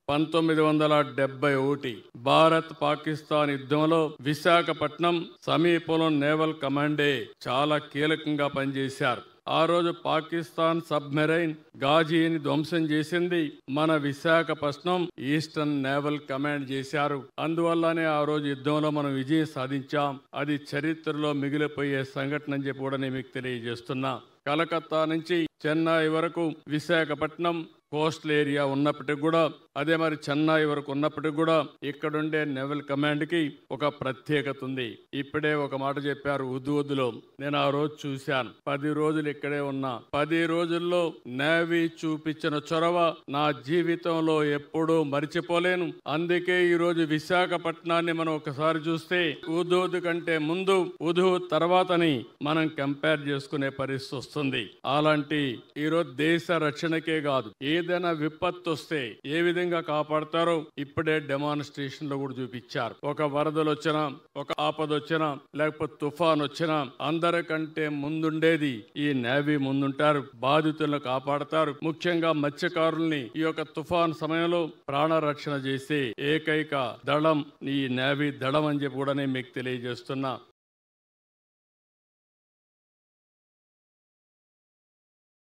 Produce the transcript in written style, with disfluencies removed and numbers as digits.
1971 భారత్ పాకిస్తాన్ యుద్ధంలో విశాఖపట్నం సమీపంలో నేవల్ కమాండే చాలా కీలకంగా పనిచేశారు. ఆ రోజు పాకిస్తాన్ సబ్మెరైన్ గాజీని ధ్వంసం చేసింది మన విశాఖపట్నం ఈస్టర్న్ నేవల్ కమాండ్ చేశారు. అందువల్లనే ఆ రోజు యుద్ధంలో మనం విజయం సాధించాం. అది చరిత్రలో మిగిలిపోయే సంఘటన అని చెప్పి కూడా నేను మీకు తెలియజేస్తున్నా. కలకత్తా నుంచి చెన్నై వరకు విశాఖపట్నం కోస్టల్ ఏరియా ఉన్నప్పటికి కూడా, అదే మరి చెన్నై వరకు ఉన్నప్పటికి కూడా ఇక్కడుండే నేవల్ కమాండ్ కి ఒక ప్రత్యేకత ఉంది. ఇప్పుడే ఒక మాట చెప్పారు ఉద్దులో, నేను ఆ రోజు చూశాను. 10 రోజులు ఇక్కడే ఉన్నా. 10 రోజుల్లో నేవీ చూపించిన చొరవ నా జీవితంలో ఎప్పుడూ మరిచిపోలేను. అందుకే ఈ రోజు విశాఖపట్నాన్ని మనం ఒకసారి చూస్తే ఉదూద్ కంటే ముందు, ఉదూ తర్వాతని మనం కంపేర్ చేసుకునే పరిస్థితి వస్తుంది. అలాంటి ఈరోజు దేశ రక్షణకే కాదు, ఏదైనా విపత్తు వస్తే ఏ విధంగా కాపాడతారో ఇప్పుడే డెమాన్స్ట్రేషన్ లో కూడా చూపించారు. ఒక వరదలు వచ్చినా, ఒక ఆపద వచ్చినా, లేకపోతే తుఫాన్ వచ్చినా అందరికంటే ముందుండేది ఈ నేవీ ముందుంటారు. బాధితులను కాపాడతారు. ముఖ్యంగా మత్స్యకారుల్ని ఈ యొక్క తుఫాన్ సమయంలో ప్రాణ రక్షణ చేసే ఏకైక దళం ఈ నేవీ దళం అని చెప్పి కూడా నేను మీకు తెలియజేస్తున్నా.